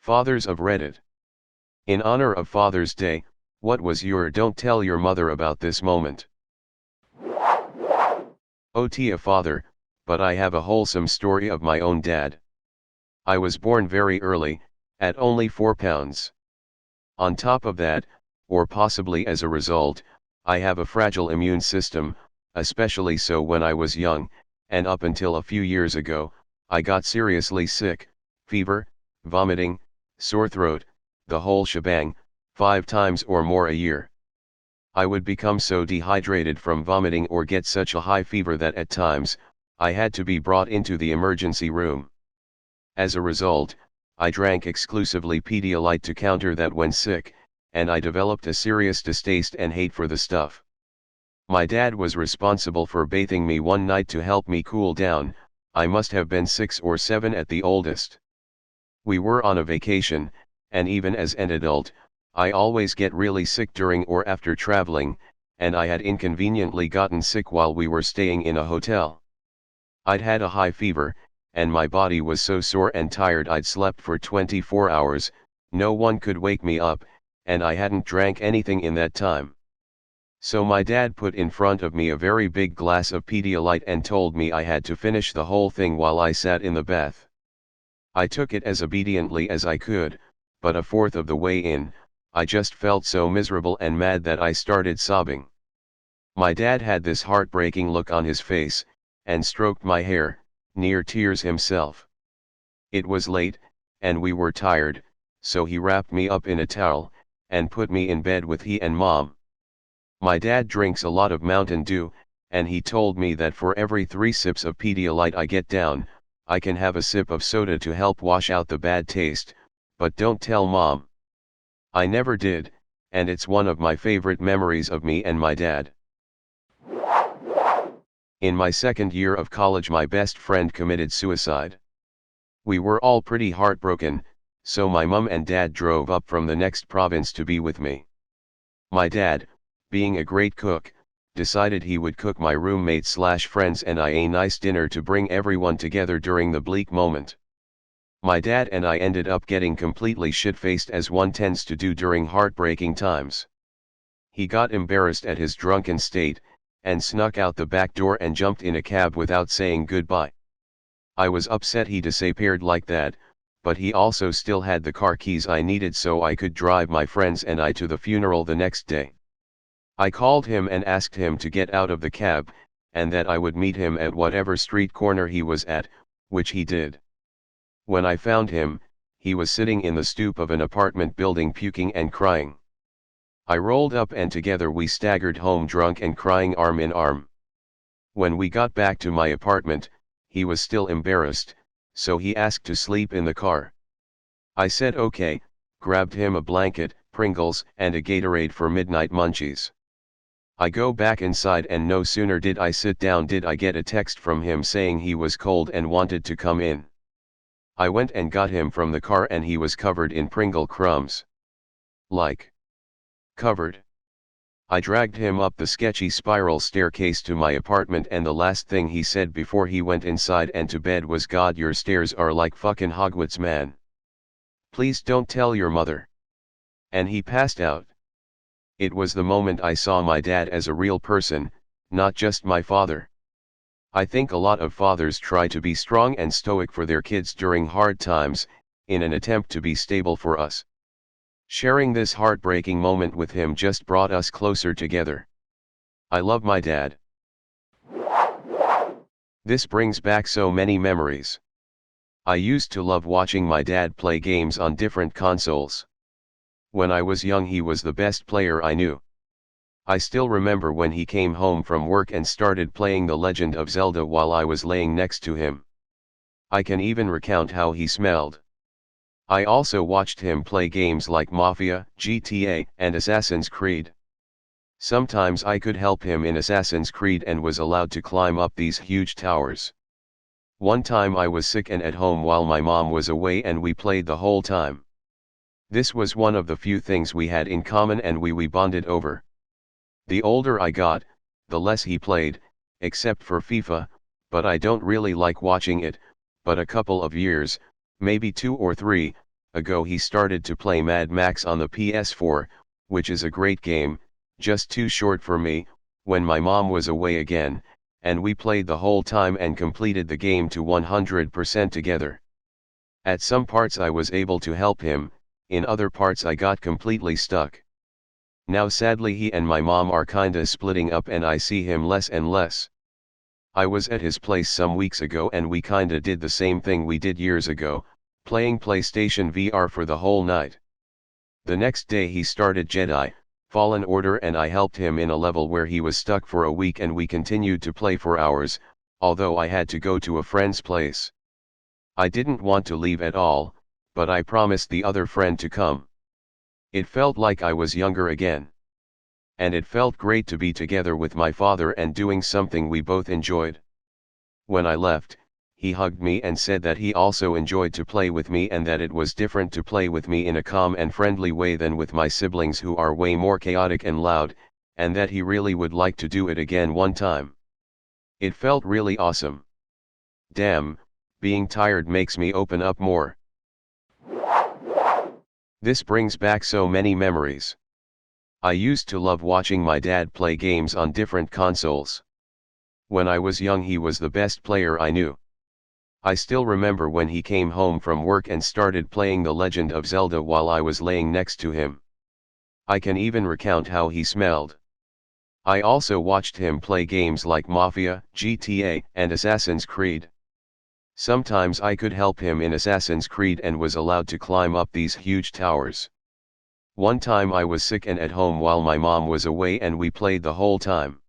Fathers of Reddit. In honor of Father's Day, what was your don't tell your mother about this moment? OT a father, but I have a wholesome story of my own dad. I was born very early, at only 4 pounds. On top of that, or possibly as a result, I have a fragile immune system, especially so when I was young, and up until a few years ago, I got seriously sick, fever, vomiting, sore throat, the whole shebang, 5 times or more a year. I would become so dehydrated from vomiting or get such a high fever that at times, I had to be brought into the emergency room. As a result, I drank exclusively Pedialyte to counter that when sick, and I developed a serious distaste and hate for the stuff. My dad was responsible for bathing me one night to help me cool down. I must have been 6 or 7 at the oldest. We were on a vacation, and even as an adult, I always get really sick during or after traveling, and I had inconveniently gotten sick while we were staying in a hotel. I'd had a high fever, and my body was so sore and tired I'd slept for 24 hours, no one could wake me up, and I hadn't drank anything in that time. So my dad put in front of me a very big glass of Pedialyte and told me I had to finish the whole thing while I sat in the bath. I took it as obediently as I could, but a fourth of the way in, I just felt so miserable and mad that I started sobbing. My dad had this heartbreaking look on his face, and stroked my hair, near tears himself. It was late, and we were tired, so he wrapped me up in a towel, and put me in bed with he and Mom. My dad drinks a lot of Mountain Dew, and he told me that for every 3 sips of Pedialyte I get down, I can have a sip of soda to help wash out the bad taste, but don't tell Mom. I never did, and it's one of my favorite memories of me and my dad. In my second year of college, my best friend committed suicide. We were all pretty heartbroken, so my mom and dad drove up from the next province to be with me. My dad, being a great cook, decided he would cook my roommate/friends and I a nice dinner to bring everyone together during the bleak moment. My dad and I ended up getting completely shit-faced, as one tends to do during heartbreaking times. He got embarrassed at his drunken state, and snuck out the back door and jumped in a cab without saying goodbye. I was upset he disappeared like that, but he also still had the car keys I needed so I could drive my friends and I to the funeral the next day. I called him and asked him to get out of the cab, and that I would meet him at whatever street corner he was at, which he did. When I found him, he was sitting in the stoop of an apartment building puking and crying. I rolled up and together we staggered home drunk and crying arm in arm. When we got back to my apartment, he was still embarrassed, so he asked to sleep in the car. I said okay, grabbed him a blanket, Pringles, and a Gatorade for midnight munchies. I go back inside and no sooner did I sit down did I get a text from him saying he was cold and wanted to come in. I went and got him from the car and he was covered in Pringle crumbs. Like. Covered. I dragged him up the sketchy spiral staircase to my apartment and the last thing he said before he went inside and to bed was, "God, your stairs are like fucking Hogwarts, man. Please don't tell your mother." And he passed out. It was the moment I saw my dad as a real person, not just my father. I think a lot of fathers try to be strong and stoic for their kids during hard times, in an attempt to be stable for us. Sharing this heartbreaking moment with him just brought us closer together. I love my dad. This brings back so many memories. I used to love watching my dad play games on different consoles. When I was young, he was the best player I knew. I still remember when he came home from work and started playing The Legend of Zelda while I was laying next to him. I can even recount how he smelled. I also watched him play games like Mafia, GTA, and Assassin's Creed. Sometimes I could help him in Assassin's Creed and was allowed to climb up these huge towers. One time I was sick and at home while my mom was away and we played the whole time. This was one of the few things we had in common and we bonded over. The older I got, the less he played, except for FIFA, but I don't really like watching it, but a couple of years, maybe 2 or 3, ago he started to play Mad Max on the PS4, which is a great game, just too short for me, when my mom was away again, and we played the whole time and completed the game to 100% together. At some parts I was able to help him, in other parts I got completely stuck. Now sadly he and my mom are kinda splitting up and I see him less and less. I was at his place some weeks ago and we kinda did the same thing we did years ago, playing PlayStation VR for the whole night. The next day he started Jedi Fallen Order and I helped him in a level where he was stuck for a week and we continued to play for hours, although I had to go to a friend's place. I didn't want to leave at all, but I promised the other friend to come. It felt like I was younger again. And it felt great to be together with my father and doing something we both enjoyed. When I left, he hugged me and said that he also enjoyed to play with me and that it was different to play with me in a calm and friendly way than with my siblings who are way more chaotic and loud, and that he really would like to do it again one time. It felt really awesome. Damn, being tired makes me open up more. This brings back so many memories. I used to love watching my dad play games on different consoles. When I was young he was the best player I knew. I still remember when he came home from work and started playing The Legend of Zelda while I was laying next to him. I can even recount how he smelled. I also watched him play games like Mafia, GTA, and Assassin's Creed. Sometimes I could help him in Assassin's Creed and was allowed to climb up these huge towers. One time I was sick and at home while my mom was away and we played the whole time.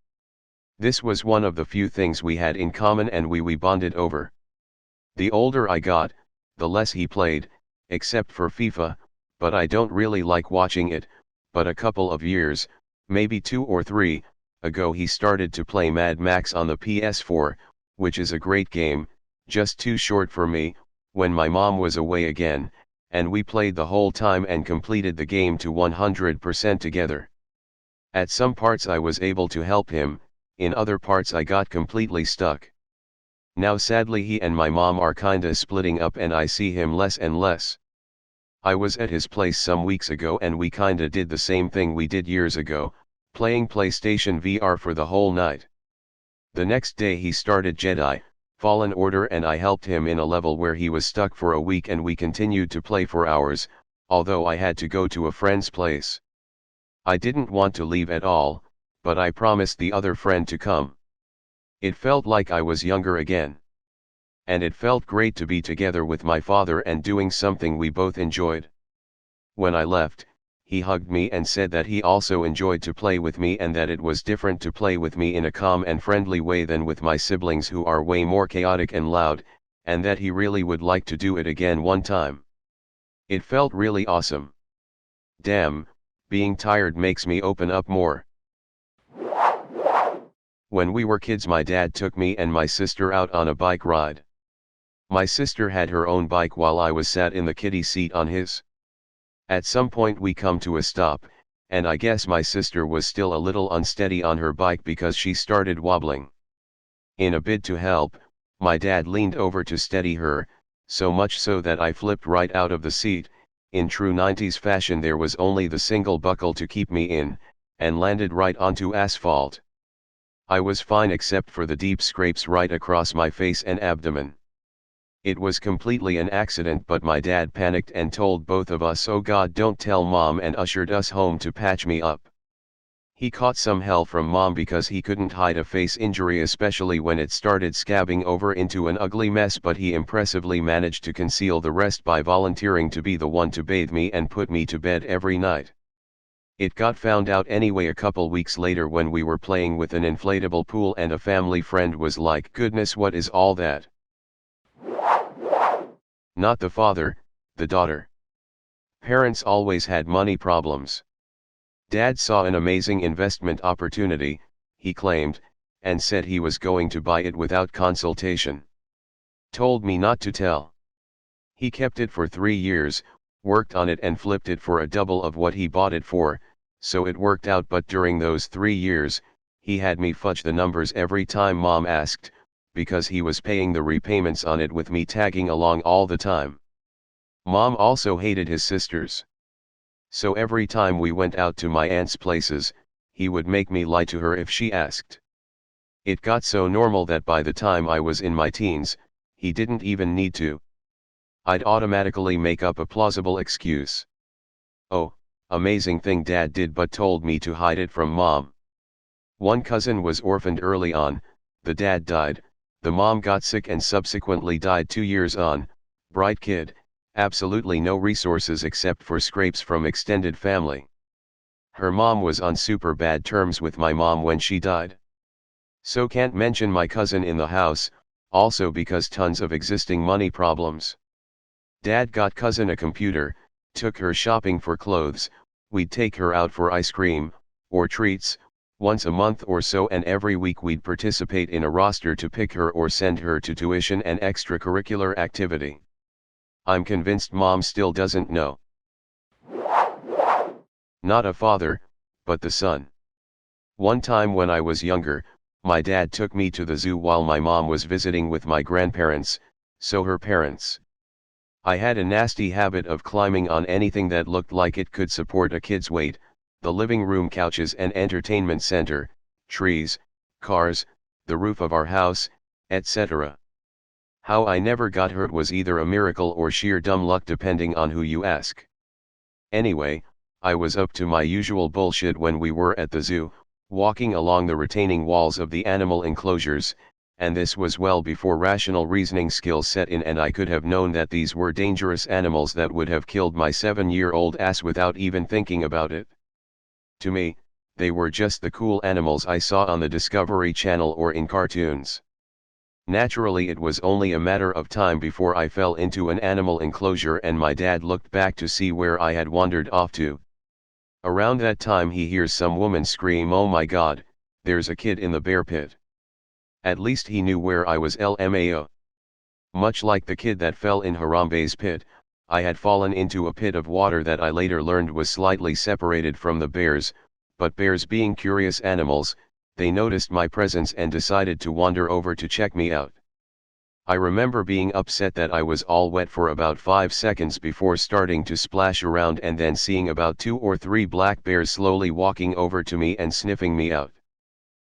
This was one of the few things we had in common and we bonded over. The older I got, the less he played, except for FIFA, but I don't really like watching it, but a couple of years, maybe 2 or 3, ago he started to play Mad Max on the PS4, which is a great game, just too short for me, when my mom was away again, and we played the whole time and completed the game to 100% together. At some parts I was able to help him, in other parts I got completely stuck. Now sadly he and my mom are kinda splitting up and I see him less and less. I was at his place some weeks ago and we kinda did the same thing we did years ago, playing PlayStation VR for the whole night. The next day he started Jedi Fallen Order and I helped him in a level where he was stuck for a week and we continued to play for hours, although I had to go to a friend's place. I didn't want to leave at all, but I promised the other friend to come. It felt like I was younger again. And it felt great to be together with my father and doing something we both enjoyed. When I left, he hugged me and said that he also enjoyed to play with me and that it was different to play with me in a calm and friendly way than with my siblings who are way more chaotic and loud, and that he really would like to do it again one time. It felt really awesome. Damn, being tired makes me open up more. When we were kids my dad took me and my sister out on a bike ride. My sister had her own bike while I was sat in the kiddie seat on his. At some point we come to a stop, and I guess my sister was still a little unsteady on her bike because she started wobbling. In a bid to help, my dad leaned over to steady her, so much so that I flipped right out of the seat. In true 90s fashion there was only the single buckle to keep me in, and landed right onto asphalt. I was fine except for the deep scrapes right across my face and abdomen. It was completely an accident but my dad panicked and told both of us oh God don't tell mom and ushered us home to patch me up. He caught some hell from mom because he couldn't hide a face injury especially when it started scabbing over into an ugly mess but he impressively managed to conceal the rest by volunteering to be the one to bathe me and put me to bed every night. It got found out anyway a couple weeks later when we were playing with an inflatable pool and a family friend was like goodness what is all that? Not the father, the daughter. Parents always had money problems. Dad saw an amazing investment opportunity, he claimed, and said he was going to buy it without consultation. Told me not to tell. He kept it for 3 years, worked on it and flipped it for a double of what he bought it for, so it worked out but during those 3 years, he had me fudge the numbers every time mom asked, because he was paying the repayments on it with me tagging along all the time. Mom also hated his sisters. So every time we went out to my aunt's places, he would make me lie to her if she asked. It got so normal that by the time I was in my teens, he didn't even need to. I'd automatically make up a plausible excuse. Oh, amazing thing Dad did but told me to hide it from Mom. One cousin was orphaned early on, the dad died, the mom got sick and subsequently died 2 years on, bright kid, absolutely no resources except for scrapes from extended family. Her mom was on super bad terms with my mom when she died. So can't mention my cousin in the house, also because tons of existing money problems. Dad got cousin a computer, took her shopping for clothes, we'd take her out for ice cream, or treats, once a month or so, and every week we'd participate in a roster to pick her or send her to tuition and extracurricular activity. I'm convinced Mom still doesn't know. Not a father, but the son. One time when I was younger, my dad took me to the zoo while my mom was visiting with my grandparents, so her parents. I had a nasty habit of climbing on anything that looked like it could support a kid's weight, the living room couches and entertainment center, trees, cars, the roof of our house, etc. How I never got hurt was either a miracle or sheer dumb luck depending on who you ask. Anyway, I was up to my usual bullshit when we were at the zoo, walking along the retaining walls of the animal enclosures, and this was well before rational reasoning skills set in and I could have known that these were dangerous animals that would have killed my 7-year-old ass without even thinking about it. To me, they were just the cool animals I saw on the Discovery Channel or in cartoons. Naturally, it was only a matter of time before I fell into an animal enclosure and my dad looked back to see where I had wandered off to. Around that time he hears some woman scream, "Oh my God, there's a kid in the bear pit." At least he knew where I was, LMAO. Much like the kid that fell in Harambe's pit, I had fallen into a pit of water that I later learned was slightly separated from the bears, but bears being curious animals, they noticed my presence and decided to wander over to check me out. I remember being upset that I was all wet for about 5 seconds before starting to splash around and then seeing about 2 or 3 black bears slowly walking over to me and sniffing me out.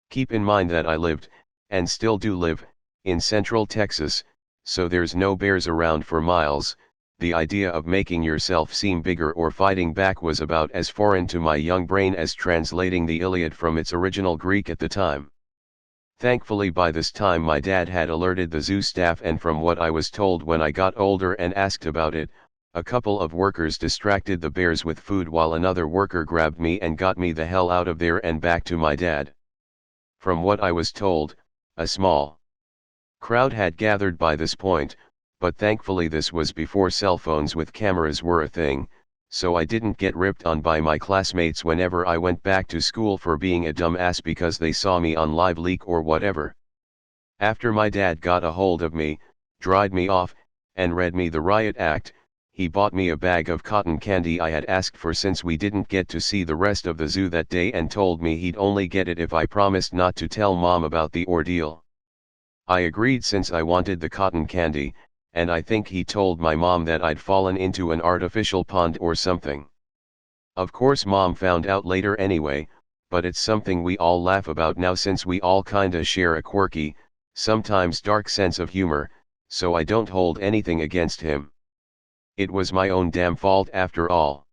Keep in mind that I lived, and still do live, in Central Texas, so there's no bears around for miles. The idea of making yourself seem bigger or fighting back was about as foreign to my young brain as translating the Iliad from its original Greek at the time. Thankfully by this time my dad had alerted the zoo staff, and from what I was told when I got older and asked about it, a couple of workers distracted the bears with food while another worker grabbed me and got me the hell out of there and back to my dad. From what I was told, a small crowd had gathered by this point, but thankfully this was before cell phones with cameras were a thing, so I didn't get ripped on by my classmates whenever I went back to school for being a dumbass because they saw me on live leak or whatever. After my dad got a hold of me, dried me off, and read me the riot act, he bought me a bag of cotton candy I had asked for since we didn't get to see the rest of the zoo that day, and told me he'd only get it if I promised not to tell Mom about the ordeal. I agreed since I wanted the cotton candy, and I think he told my mom that I'd fallen into an artificial pond or something. Of course Mom found out later anyway, but it's something we all laugh about now since we all kinda share a quirky, sometimes dark sense of humor, so I don't hold anything against him. It was my own damn fault after all.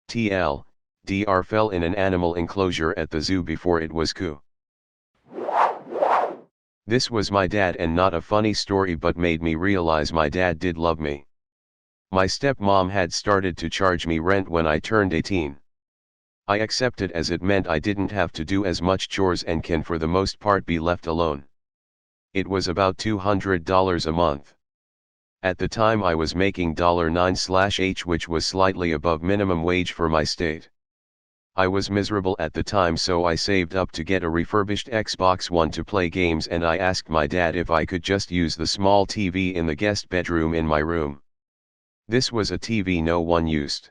TL, Dr. fell in an animal enclosure at the zoo before it was cool. This was my dad, and not a funny story, but made me realize my dad did love me. My stepmom had started to charge me rent when I turned 18. I accepted as it meant I didn't have to do as much chores and can for the most part be left alone. It was about $200 a month. At the time I was making $9/h, which was slightly above minimum wage for my state. I was miserable at the time, so I saved up to get a refurbished Xbox One to play games, and I asked my dad if I could just use the small TV in the guest bedroom in my room. This was a TV no one used.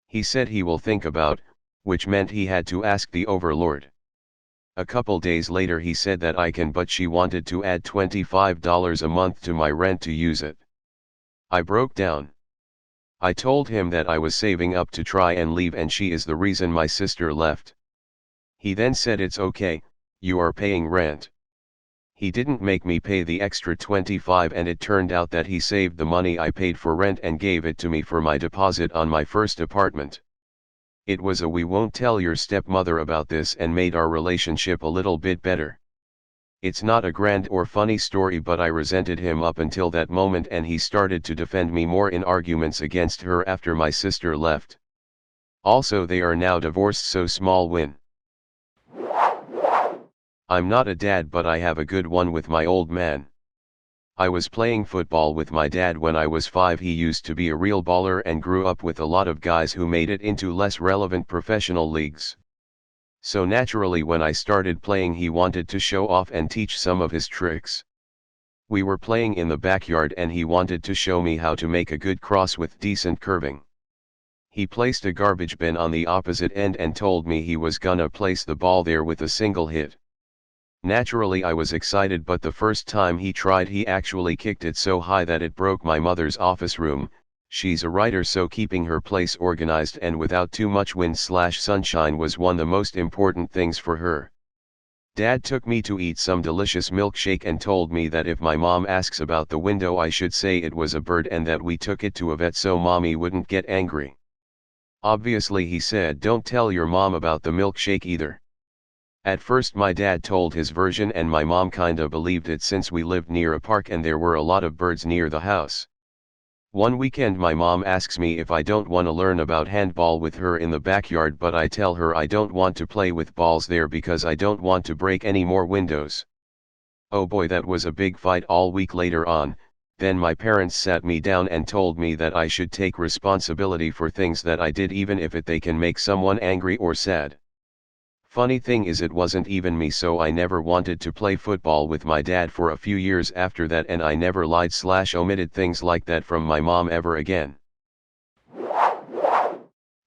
He said he will think about, which meant he had to ask the overlord. A couple days later he said that I can, but she wanted to add $25 a month to my rent to use it. I broke down. I told him that I was saving up to try and leave and she is the reason my sister left. He then said it's okay, you are paying rent. He didn't make me pay the extra 25 and it turned out that he saved the money I paid for rent and gave it to me for my deposit on my first apartment. It was a we won't tell your stepmother about this and made our relationship a little bit better. It's not a grand or funny story but I resented him up until that moment and he started to defend me more in arguments against her after my sister left. Also they are now divorced so small win. I'm not a dad but I have a good one with my old man. I was playing football with my dad when I was 5. He used to be a real baller and grew up with a lot of guys who made it into less relevant professional leagues. So naturally when I started playing he wanted to show off and teach some of his tricks. We were playing in the backyard and he wanted to show me how to make a good cross with decent curving. He placed a garbage bin on the opposite end and told me he was gonna place the ball there with a single hit. Naturally I was excited but the first time he tried he actually kicked it so high that it broke my mother's office room. She's a writer so keeping her place organized and without too much wind/sunshine was one of the most important things for her. Dad took me to eat some delicious milkshake and told me that if my mom asks about the window I should say it was a bird and that we took it to a vet so mommy wouldn't get angry. Obviously he said don't tell your mom about the milkshake either. At first my dad told his version and my mom kinda believed it since we lived near a park and there were a lot of birds near the house. One weekend my mom asks me if I don't want to learn about handball with her in the backyard but I tell her I don't want to play with balls there because I don't want to break any more windows. Oh boy that was a big fight all week later on. Then my parents sat me down and told me that I should take responsibility for things that I did even if they can make someone angry or sad. Funny thing is it wasn't even me so I never wanted to play football with my dad for a few years after that and I never lied/omitted things like that from my mom ever again.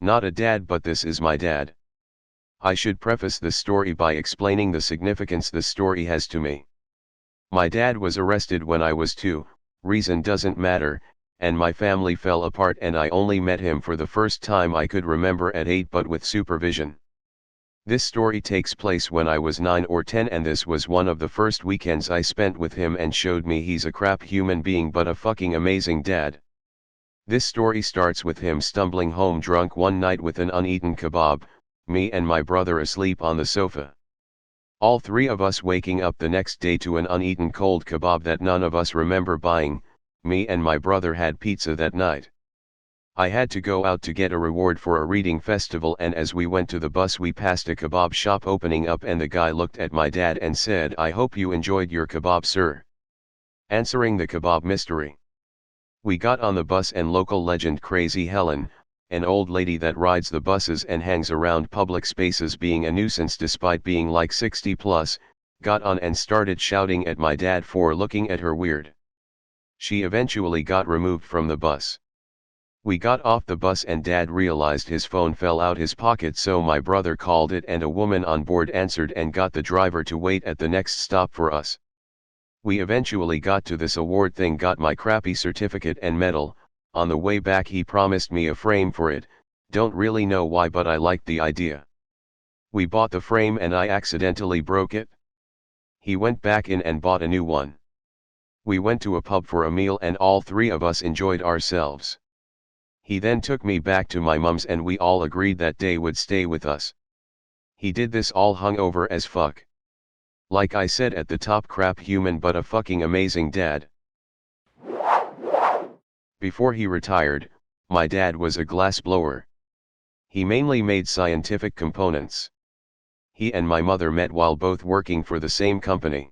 Not a dad but this is my dad. I should preface this story by explaining the significance this story has to me. My dad was arrested when I was 2, reason doesn't matter, and my family fell apart and I only met him for the first time I could remember at 8 but with supervision. This story takes place when I was 9 or 10 and this was one of the first weekends I spent with him and showed me he's a crap human being but a fucking amazing dad. This story starts with him stumbling home drunk one night with an uneaten kebab, me and my brother asleep on the sofa. All 3 of us waking up the next day to an uneaten cold kebab that none of us remember buying. Me and my brother had pizza that night. I had to go out to get a reward for a reading festival and as we went to the bus we passed a kebab shop opening up and the guy looked at my dad and said I hope you enjoyed your kebab sir. Answering the kebab mystery. We got on the bus and local legend Crazy Helen, an old lady that rides the buses and hangs around public spaces being a nuisance despite being like 60 plus, got on and started shouting at my dad for looking at her weird. She eventually got removed from the bus. We got off the bus and dad realized his phone fell out his pocket so my brother called it and a woman on board answered and got the driver to wait at the next stop for us. We eventually got to this award thing got my crappy certificate and medal, on the way back he promised me a frame for it, don't really know why but I liked the idea. We bought the frame and I accidentally broke it. He went back in and bought a new one. We went to a pub for a meal and all 3 of us enjoyed ourselves. He then took me back to my mum's and we all agreed that day would stay with us. He did this all hungover as fuck. Like I said at the top crap human but a fucking amazing dad. Before he retired, my dad was a glass blower. He mainly made scientific components. He and my mother met while both working for the same company.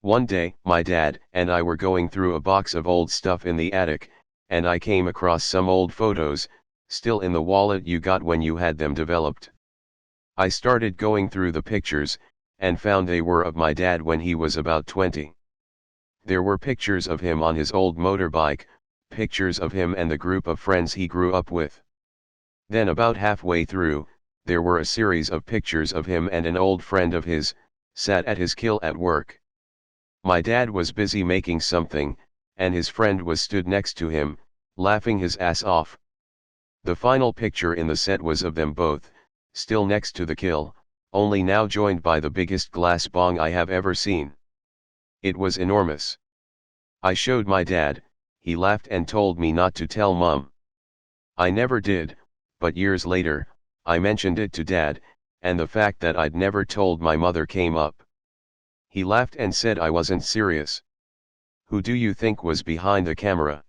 One day, my dad and I were going through a box of old stuff in the attic, and I came across some old photos, still in the wallet you got when you had them developed. I started going through the pictures, and found they were of my dad when he was about 20. There were pictures of him on his old motorbike, pictures of him and the group of friends he grew up with. Then about halfway through, there were a series of pictures of him and an old friend of his, sat at his kill at work. My dad was busy making something, and his friend was stood next to him, laughing his ass off. The final picture in the set was of them both, still next to the kill, only now joined by the biggest glass bong I have ever seen. It was enormous. I showed my dad, he laughed and told me not to tell mum. I never did, but years later, I mentioned it to dad, and the fact that I'd never told my mother came up. He laughed and said I wasn't serious. Who do you think was behind the camera?